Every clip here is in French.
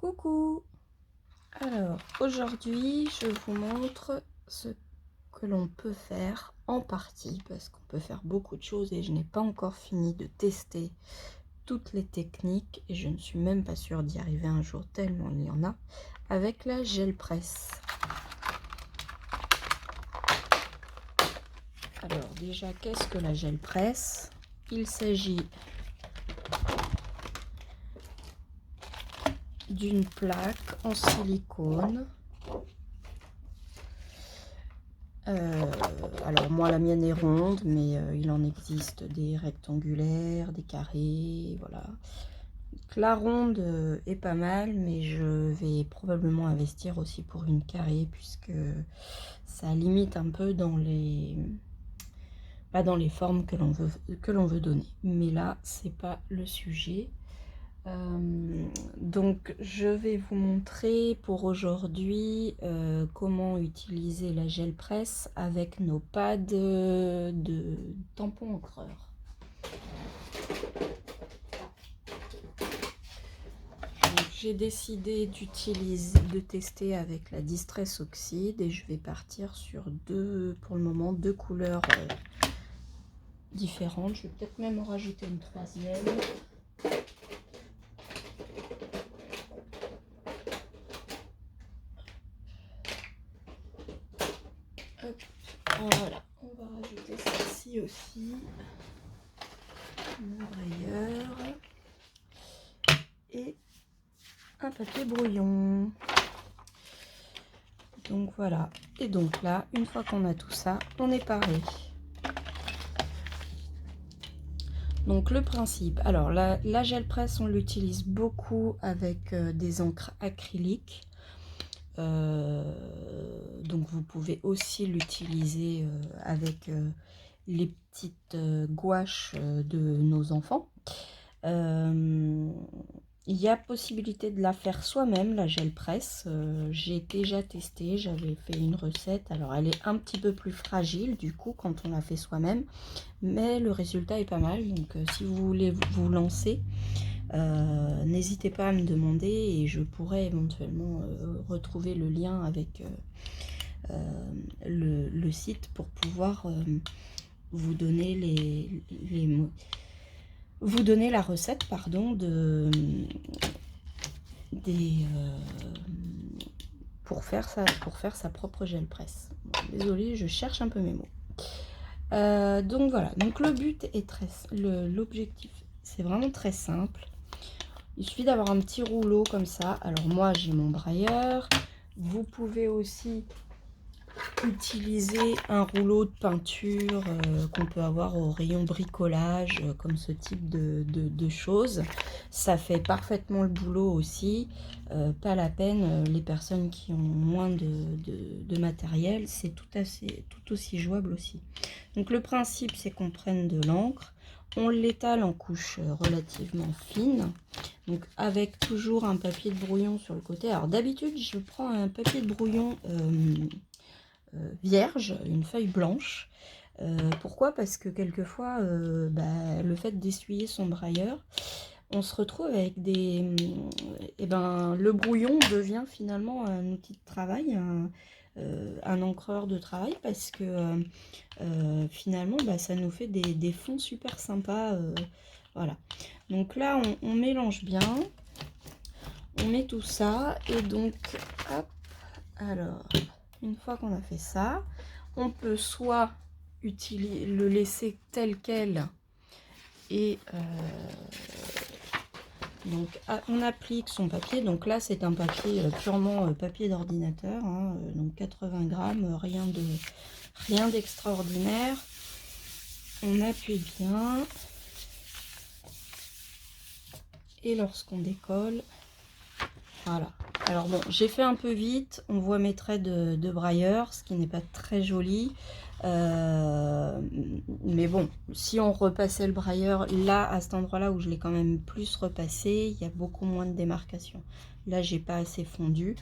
Coucou! Alors aujourd'hui je vous montre ce que l'on peut faire en partie parce qu'on peut faire beaucoup de choses et je n'ai pas encore fini de tester toutes les techniques et je ne suis même pas sûre d'y arriver un jour tellement il y en a avec la gel presse. Alors déjà, qu'est-ce que la gel presse? Il s'agit d'une plaque en silicone. Alors moi la mienne est ronde, mais il en existe des rectangulaires, des carrés, voilà. Donc, la ronde est pas mal, mais je vais probablement investir aussi pour une carrée puisque ça limite un peu dans les formes que l'on veut donner. Mais là c'est pas le sujet. Donc je vais vous montrer pour aujourd'hui comment utiliser la gel presse avec nos pads de tampons encreurs. J'ai décidé de tester avec la Distress Oxide et je vais partir sur pour le moment deux couleurs différentes. Je vais peut-être même en rajouter une troisième. Hop, voilà, on va rajouter celle-ci aussi, un brayeur et un papier brouillon. Donc voilà, et donc là, une fois qu'on a tout ça, on est paré. Donc le principe, alors la gel presse, on l'utilise beaucoup avec des encres acryliques. Donc vous pouvez aussi l'utiliser avec les petites gouaches de nos enfants. Il y a possibilité de la faire soi-même, la gel presse. J'ai déjà testé, j'avais fait une recette. Alors elle est un petit peu plus fragile du coup quand on la fait soi-même, mais le résultat est pas mal. Donc si vous voulez vous lancer, n'hésitez pas à me demander et je pourrais éventuellement retrouver le lien avec le site pour pouvoir vous donner vous donner la recette, pardon, pour faire sa propre gel presse. Bon, désolée, je cherche un peu mes mots. Donc voilà, donc le but est l'objectif, c'est vraiment très simple. Il suffit d'avoir un petit rouleau comme ça. Alors moi j'ai mon brailleur. Vous pouvez aussi utiliser un rouleau de peinture qu'on peut avoir au rayon bricolage, comme ce type de choses. Ça fait parfaitement le boulot aussi. Pas la peine, les personnes qui ont moins de matériel, c'est tout aussi jouable aussi. Donc le principe, c'est qu'on prenne de l'encre, on l'étale en couches relativement fines, donc avec toujours un papier de brouillon sur le côté. Alors d'habitude, je prends un papier de brouillon vierge, une feuille blanche. Pourquoi? Parce que quelquefois, le fait d'essuyer son brailleur, on se retrouve avec le brouillon devient finalement un outil de travail, un encreur de travail, parce que finalement, ça nous fait des fonds super sympas. Voilà. Donc là, on mélange bien, on met tout ça, et donc, hop, alors... Une fois qu'on a fait ça, on peut soit le laisser tel quel et donc on applique son papier. Donc là c'est un papier purement papier d'ordinateur, hein, donc 80 grammes, rien d'extraordinaire. On appuie bien et lorsqu'on décolle, voilà. Alors bon, j'ai fait un peu vite, on voit mes traits de brailleur, ce qui n'est pas très joli. Mais bon, si on repassait le brailleur, là, à cet endroit-là où je l'ai quand même plus repassé, il y a beaucoup moins de démarcation. Là, j'ai pas assez fondu.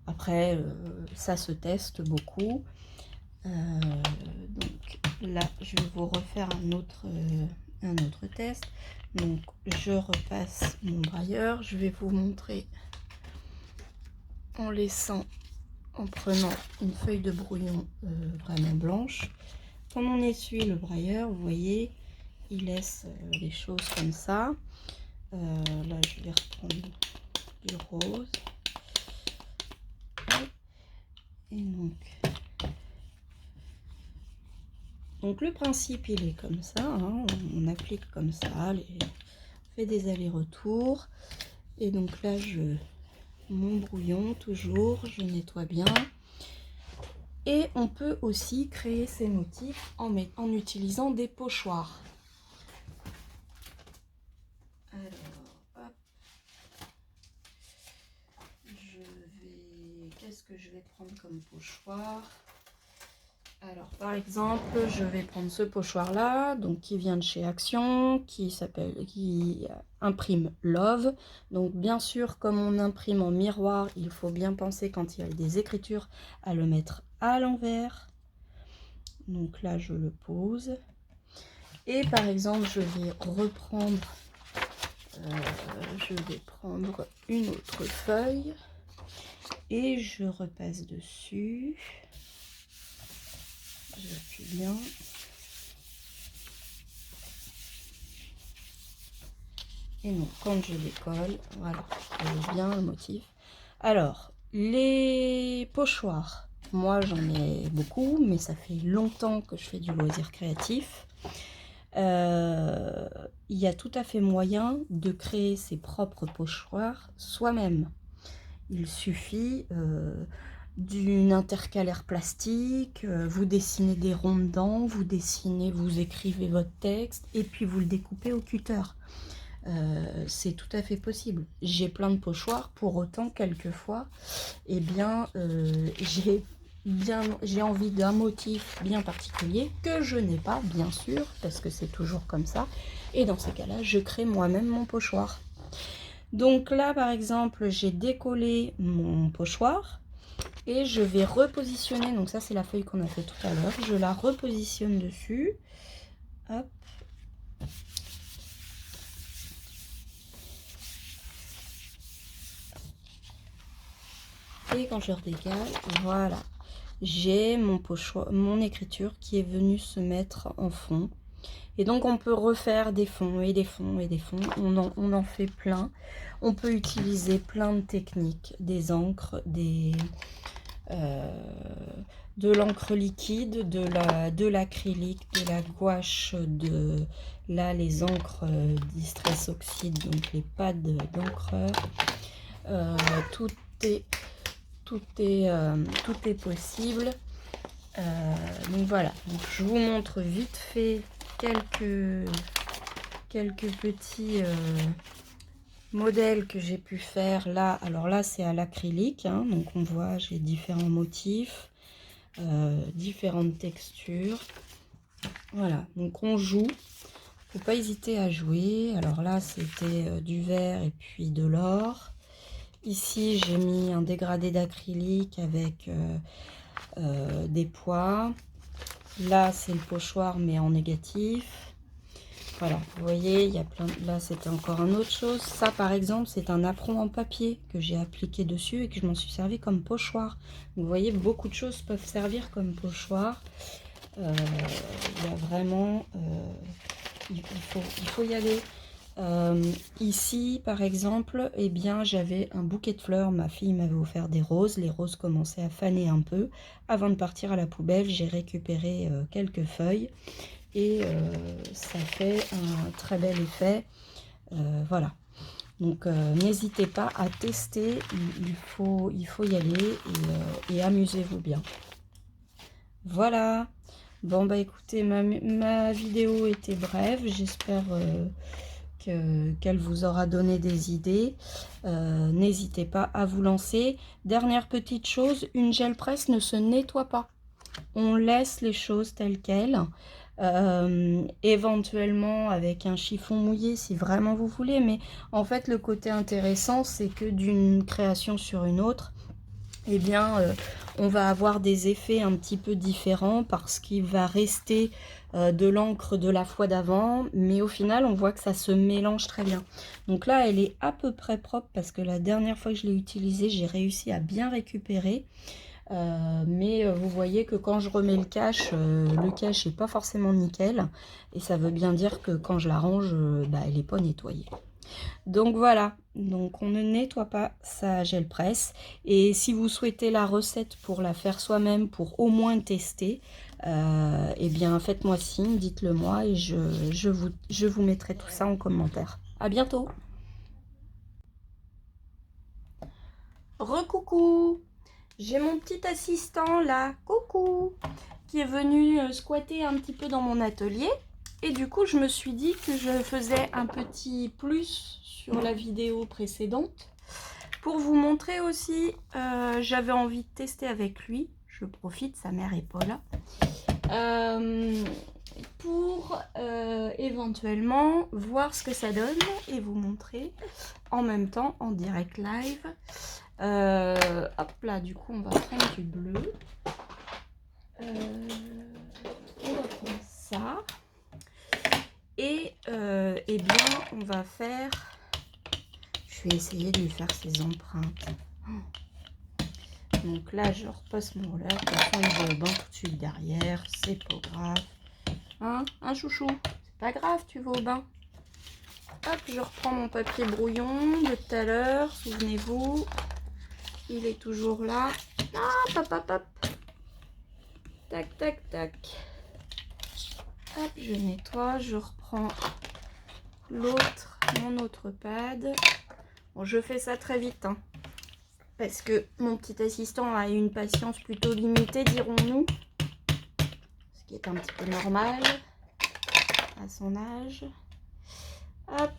Après, ça se teste beaucoup. Donc là, je vais vous refaire un autre test. Donc je repasse mon brailleur, je vais vous montrer en laissant, en prenant une feuille de brouillon vraiment blanche. Quand on essuie le brailleur, vous voyez, il laisse les choses comme ça. Là je vais reprendre du rose. Et donc le principe il est comme ça, hein, on applique comme ça, on fait des allers-retours. Et donc là mon brouillon toujours, je nettoie bien. Et on peut aussi créer ces motifs en utilisant des pochoirs. Alors, hop. Qu'est-ce que je vais prendre comme pochoir? Alors, par exemple, je vais prendre ce pochoir-là, donc qui vient de chez Action, qui imprime Love. Donc, bien sûr, comme on imprime en miroir, il faut bien penser quand il y a des écritures à le mettre à l'envers. Donc là, je le pose. Et par exemple, je vais prendre une autre feuille et je repasse dessus. J'appuie bien. Et donc, quand je décolle, voilà, je vois bien le motif. Alors, les pochoirs, moi j'en ai beaucoup, mais ça fait longtemps que je fais du loisir créatif. Il y a tout à fait moyen de créer ses propres pochoirs soi-même. Il suffit d'une intercalaire plastique, vous dessinez des ronds dedans, vous écrivez votre texte et puis vous le découpez au cutter. C'est tout à fait possible. J'ai plein de pochoirs, pour autant quelquefois, eh bien, j'ai envie d'un motif bien particulier que je n'ai pas, bien sûr, parce que c'est toujours comme ça. Et dans ces cas-là, je crée moi-même mon pochoir. Donc là, par exemple, j'ai décollé mon pochoir et je vais repositionner. Donc ça, c'est la feuille qu'on a fait tout à l'heure. Je la repositionne dessus. Hop. Et quand je redécale, voilà, j'ai mon pochoir, mon écriture qui est venue se mettre en fond. Et donc on peut refaire des fonds et des fonds et des fonds, on en fait plein. On peut utiliser plein de techniques, des encres, de l'encre liquide, de l'acrylique, de la gouache, là les encres Distress Oxide, donc les pads d'encreur. Tout est possible. Donc voilà, donc je vous montre vite fait quelques petits modèles que j'ai pu faire là. Alors là c'est à l'acrylique, hein, donc on voit j'ai différents motifs, différentes textures. Voilà, donc on joue, faut pas hésiter à jouer. Alors là c'était du vert et puis de l'or. Ici, j'ai mis un dégradé d'acrylique avec des pois. Là, c'est le pochoir, mais en négatif. Voilà, vous voyez, il y a plein. Là, c'était encore une autre chose. Ça, par exemple, c'est un apron en papier que j'ai appliqué dessus et que je m'en suis servi comme pochoir. Vous voyez, beaucoup de choses peuvent servir comme pochoir. Il y a vraiment... il faut y aller. Ici par exemple, eh bien j'avais un bouquet de fleurs, ma fille m'avait offert des roses, les roses commençaient à faner un peu. Avant de partir à la poubelle, j'ai récupéré quelques feuilles et ça fait un très bel effet. Voilà, donc n'hésitez pas à tester, il faut y aller et amusez-vous bien. Voilà, bon bah écoutez, ma vidéo était brève, j'espère qu'elle vous aura donné des idées. N'hésitez pas à vous lancer. Dernière petite chose, une gel presse ne se nettoie pas. On laisse les choses telles quelles. Éventuellement avec un chiffon mouillé si vraiment vous voulez. Mais en fait, le côté intéressant, c'est que d'une création sur une autre, eh bien, on va avoir des effets un petit peu différents parce qu'il va rester de l'encre de la fois d'avant, mais au final, on voit que ça se mélange très bien. Donc là, elle est à peu près propre parce que la dernière fois que je l'ai utilisée, j'ai réussi à bien récupérer. Mais vous voyez que quand je remets le cache n'est pas forcément nickel. Et ça veut bien dire que quand je la range, elle n'est pas nettoyée. Donc voilà, donc on ne nettoie pas sa gel presse. Et si vous souhaitez la recette pour la faire soi-même, pour au moins tester, eh bien faites-moi signe, dites-le moi et je vous mettrai tout ça en commentaire. À bientôt. Recoucou, j'ai mon petit assistant là, coucou, qui est venu squatter un petit peu dans mon atelier. Et du coup, je me suis dit que je faisais un petit plus sur la vidéo précédente. Pour vous montrer aussi, j'avais envie de tester avec lui. Je profite, sa mère n'est pas là. Pour éventuellement voir ce que ça donne et vous montrer en même temps en direct live. Hop là, du coup, on va prendre du bleu. On va prendre ça. Et eh bien, on va faire... Je vais essayer de lui faire ses empreintes. Donc là, je repasse mon roller. De toute façon, il va au bain tout de suite derrière. C'est pas grave. Hein, chouchou? C'est pas grave, tu vas au bain. Hop, je reprends mon papier brouillon de tout à l'heure. Souvenez-vous. Il est toujours là. Hop, hop, hop, hop. Tac, tac, tac. Hop, je nettoie. Je reprends mon autre pad. Bon, je fais ça très vite, hein, parce que mon petit assistant a une patience plutôt limitée, dirons-nous. Ce qui est un petit peu normal à son âge. Hop.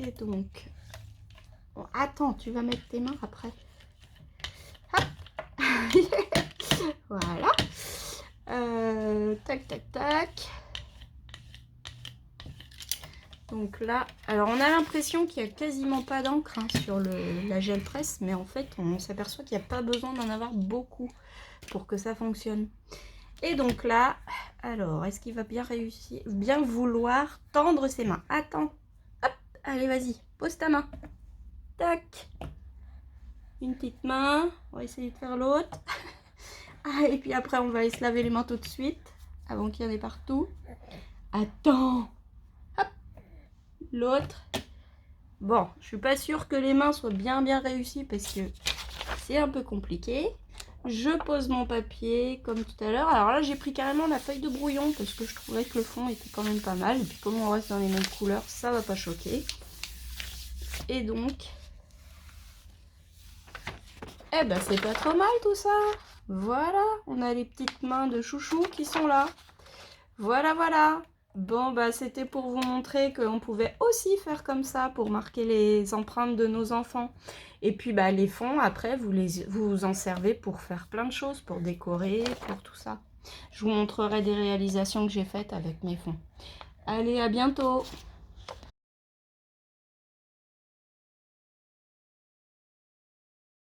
Et donc... Bon, attends, tu vas mettre tes mains après. Hop. Voilà. Tac, tac, tac. Donc là, alors on a l'impression qu'il n'y a quasiment pas d'encre sur la gel presse, mais en fait on s'aperçoit qu'il n'y a pas besoin d'en avoir beaucoup pour que ça fonctionne. Et donc là, alors est-ce qu'il va bien réussir, bien vouloir tendre ses mains? Attends, hop, allez vas-y, pose ta main. Tac, une petite main, on va essayer de faire l'autre. Ah, et puis après on va aller se laver les mains tout de suite, avant qu'il y en ait partout. Attends. L'autre. Bon, je suis pas sûre que les mains soient bien réussies parce que c'est un peu compliqué. Je pose mon papier comme tout à l'heure. Alors là, j'ai pris carrément la feuille de brouillon parce que je trouvais que le fond était quand même pas mal. Et puis comme on reste dans les mêmes couleurs, ça va pas choquer. Et donc, eh ben c'est pas trop mal tout ça. Voilà, on a les petites mains de chouchou qui sont là. Voilà, voilà. Bon, bah c'était pour vous montrer qu'on pouvait aussi faire comme ça pour marquer les empreintes de nos enfants. Et puis bah les fonds, après, vous en servez pour faire plein de choses, pour décorer, pour tout ça. Je vous montrerai des réalisations que j'ai faites avec mes fonds. Allez, à bientôt!